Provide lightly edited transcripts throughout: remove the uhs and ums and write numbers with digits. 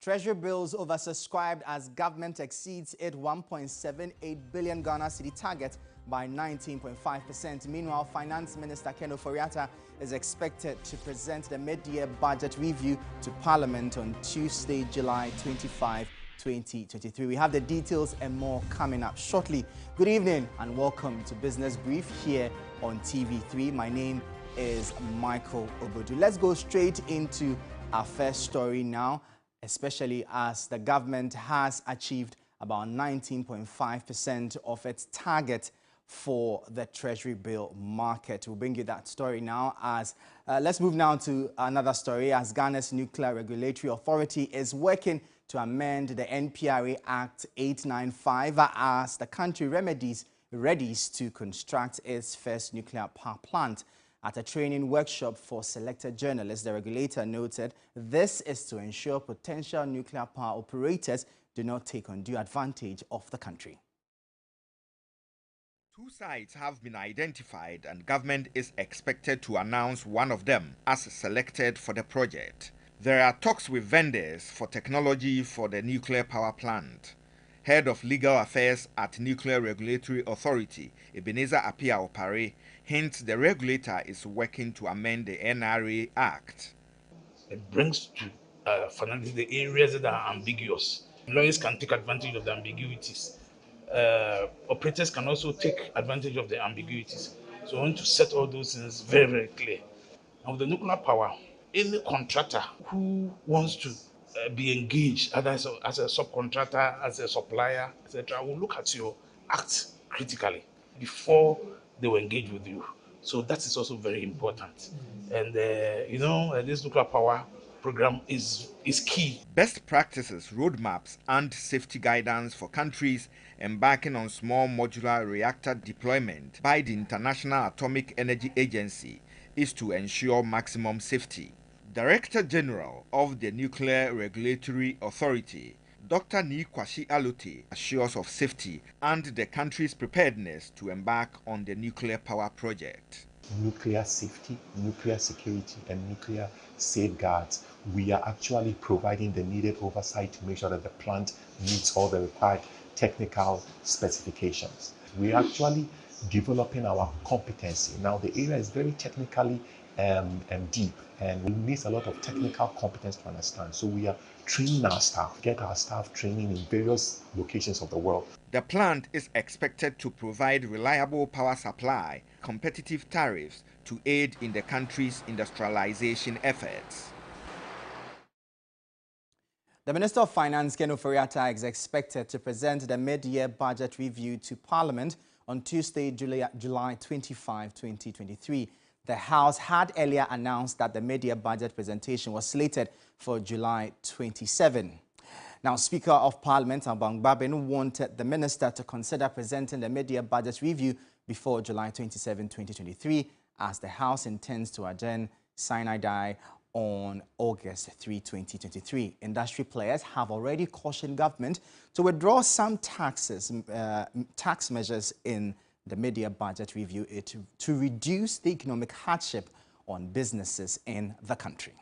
Treasury bills oversubscribed as government exceeds its 1.78 billion Ghana cedi target by 19.5%. Meanwhile, Finance Minister Ken Ofori-Atta is expected to present the mid-year budget review to Parliament on Tuesday, July 25, 2023. We have the details and more coming up shortly. Good evening and welcome to Business Brief here on TV3. My name is Michael Obodu. Let's go straight into our first story now, especially as the government has achieved about 19.5% of its target for the Treasury bill market. We'll bring you that story now. Let's move now to another story, as Ghana's Nuclear Regulatory Authority is working to amend the NPRA Act 895 as the country readies to construct its first nuclear power plant. At a training workshop for selected journalists, the regulator noted this is to ensure potential nuclear power operators do not take undue advantage of the country. Two sites have been identified and government is expected to announce one of them as selected for the project. There are talks with vendors for technology for the nuclear power plant. Head of Legal Affairs at Nuclear Regulatory Authority, Ebenezer Apia Opare, hints the regulator is working to amend the NRA Act. It brings to finality the areas that are ambiguous. Lawyers can take advantage of the ambiguities. Operators can also take advantage of the ambiguities. So we want to set all those things very, very clear. Now, with the nuclear power, any contractor who wants to be engaged, either as a subcontractor, as a supplier, etc., will look at your act critically before they will engage with you. So that is also very important. And this nuclear power program is key. Best practices, roadmaps, and safety guidance for countries embarking on small modular reactor deployment by the International Atomic Energy Agency is to ensure maximum safety. Director General of the Nuclear Regulatory Authority, Dr. Nikwashi Alute, assures of safety and the country's preparedness to embark on the nuclear power project. Nuclear safety, nuclear security, and nuclear safeguards. We are actually providing the needed oversight to make sure that the plant meets all the required technical specifications. We are actually developing our competency. Now, the area is very technically and deep, and it needs a lot of technical competence to understand. So we are training our staff, get our staff training in various locations of the world. The plant is expected to provide reliable power supply, competitive tariffs to aid in the country's industrialization efforts. The Minister of Finance, Ken Ofori-Atta, is expected to present the mid-year budget review to Parliament on Tuesday, July 25, 2023. The House had earlier announced that the mid-year budget presentation was slated for July 27. Now, Speaker of Parliament, Abang Babin, wanted the minister to consider presenting the mid-year budget review before July 27, 2023, as the House intends to adjourn sine die on August 3, 2023. Industry players have already cautioned government to withdraw some tax measures in the mid-year budget review to reduce the economic hardship on businesses in the country.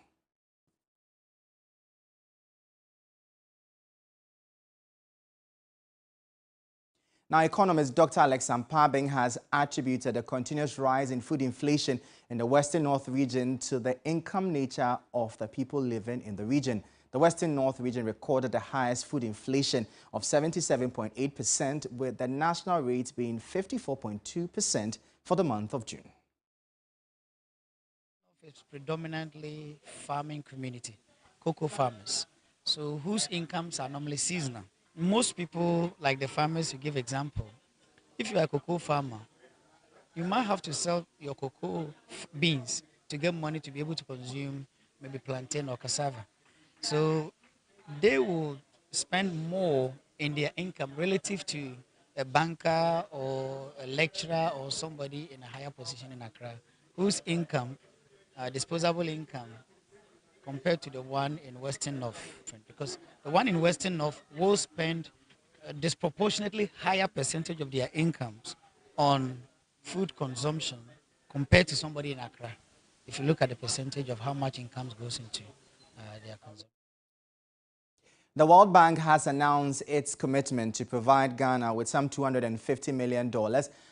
Now, economist Dr. Alex Ampabing has attributed a continuous rise in food inflation in the Western North region to the income nature of the people living in the region. The Western North region recorded the highest food inflation of 77.8%, with the national rate being 54.2% for the month of June. It's predominantly farming community, cocoa farmers, so whose incomes are normally seasonal. Most people, like the farmers, you give example, if you are a cocoa farmer, you might have to sell your cocoa beans to get money to be able to consume maybe plantain or cassava. So they will spend more in their income relative to a banker or a lecturer or somebody in a higher position in Accra, whose income, disposable income, compared to the one in Western North. Because the one in Western North will spend a disproportionately higher percentage of their incomes on food consumption compared to somebody in Accra, if you look at the percentage of how much income goes into their consumption. The World Bank has announced its commitment to provide Ghana with some $250 million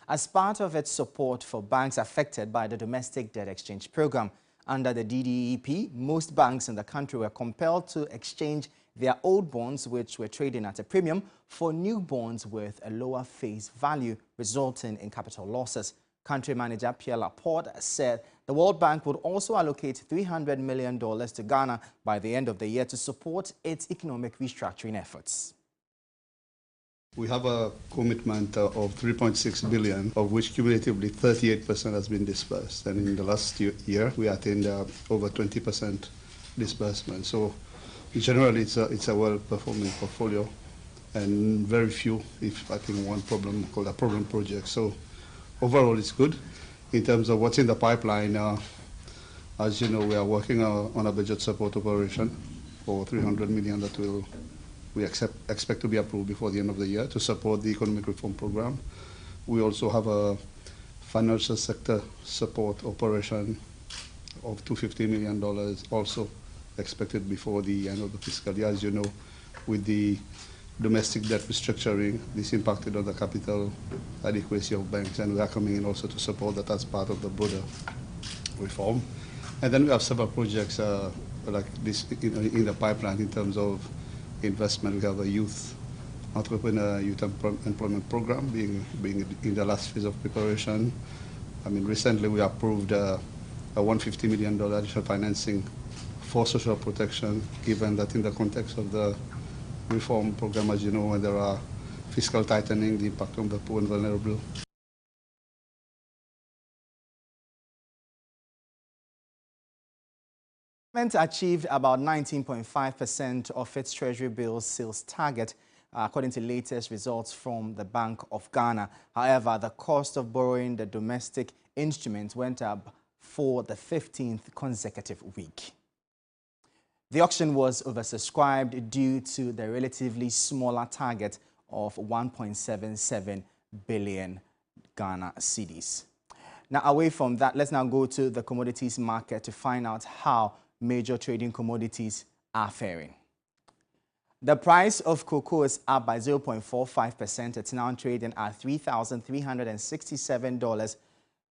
as part of its support for banks affected by the domestic debt exchange program. Under the DDEP, most banks in the country were compelled to exchange their old bonds, which were trading at a premium, for new bonds with a lower face value, resulting in capital losses. Country manager Pierre Laporte said the World Bank would also allocate $300 million to Ghana by the end of the year to support its economic restructuring efforts. We have a commitment of 3.6 billion, of which cumulatively 38% has been disbursed. And in the last year, we attained over 20% disbursement. So generally, it's a well-performing portfolio and very few, if I think one problem called a problem project. So overall, it's good. In terms of what's in the pipeline, as you know, we are working on a budget support operation for 300 million that we expect to be approved before the end of the year to support the economic reform program. We also have a financial sector support operation of $250 million also expected before the end of the fiscal year. As you know, with the domestic debt restructuring, this impacted on the capital adequacy of banks, and we are coming in also to support that as part of the broader reform. And then we have several projects like this in the pipeline in terms of investment. We have a youth entrepreneur, youth employment program being in the last phase of preparation. I mean, recently we approved a $150 million additional financing for social protection, given that in the context of the reform program, as you know, when there are fiscal tightening, the impact on the poor and vulnerable. Achieved about 19.5% of its Treasury bills sales target, according to latest results from the Bank of Ghana. However, the cost of borrowing the domestic instrument went up for the 15th consecutive week. The auction was oversubscribed due to the relatively smaller target of 1.77 billion Ghana cedis. Now, away from that, let's now go to the commodities market to find out how major trading commodities are faring. The price of cocoa is up by 0.45%. It's now trading at $3,367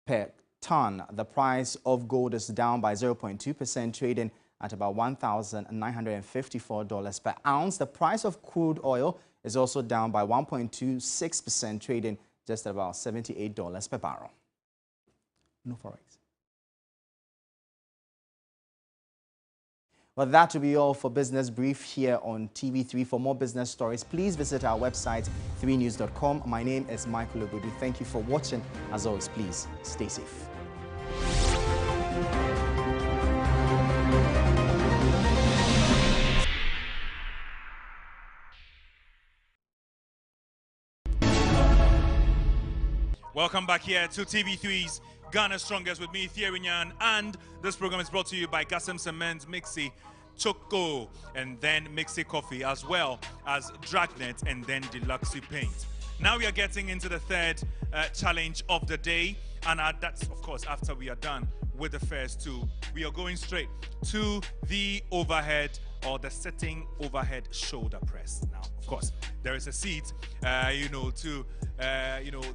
per ton. The price of gold is down by 0.2%, trading at about $1,954 per ounce. The price of crude oil is also down by 1.26%, trading just about $78 per barrel. No forex. Well, that will be all for Business Brief here on TV3. For more business stories, please visit our website, 3news.com. My name is Michael Obudu. Thank you for watching. As always, please stay safe. Welcome back here to TV3's Ghana Strongest with me, Thierry Nyan, and this program is brought to you by Gasem Cement, Mixi, Choco, and then Mixi Coffee, as well as Dragnet and then Deluxe Paint. Now we are getting into the third challenge of the day, and that's, of course, after we are done with the first two. We are going straight to the overhead or the sitting overhead shoulder press. Now, of course, there is a seat,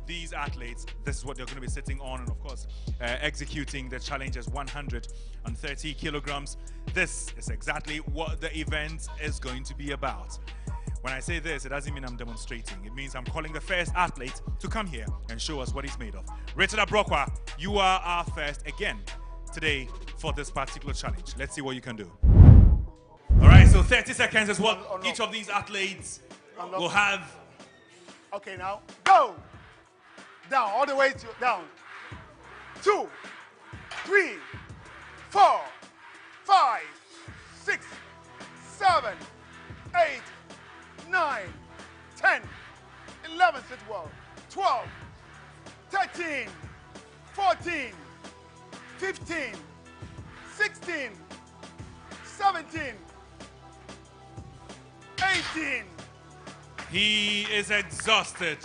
these athletes, this is what they're going to be sitting on, and of course, executing the challenge as 130 kilograms. This is exactly what the event is going to be about. When I say this, it doesn't mean I'm demonstrating. It means I'm calling the first athlete to come here and show us what he's made of. Richard Abrokwa, you are our first again today for this particular challenge. Let's see what you can do. All right, so 30 seconds is what each of these athletes will have. Okay, now go down all the way to down. 2, 3, 4, 5, 6, 7, 8, 9, 10, 11, sit well, 12, 13, 14, 15, 16, 17, 18. He is exhausted.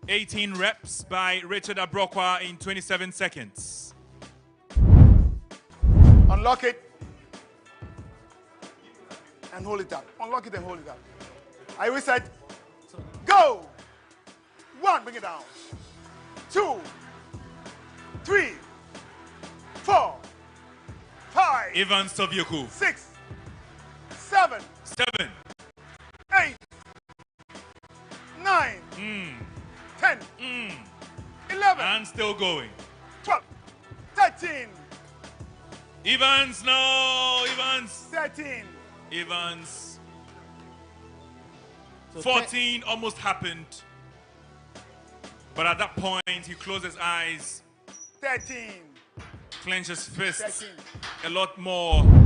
(18 reps by Richard Abrokwa in 27 seconds. Unlock it. And hold it up. Unlock it and hold it up. Are we set? Go! 1, bring it down. 2, 3, 4, 5. Ivan Sovyakov. 6, 7, 7. 8, 9, 10, 11, And still going. 12, 13, Evans, no! Evans! 13. Evans. So 14 almost happened. But at that point, he closed his eyes, 13. clenched his fists 13. a lot more.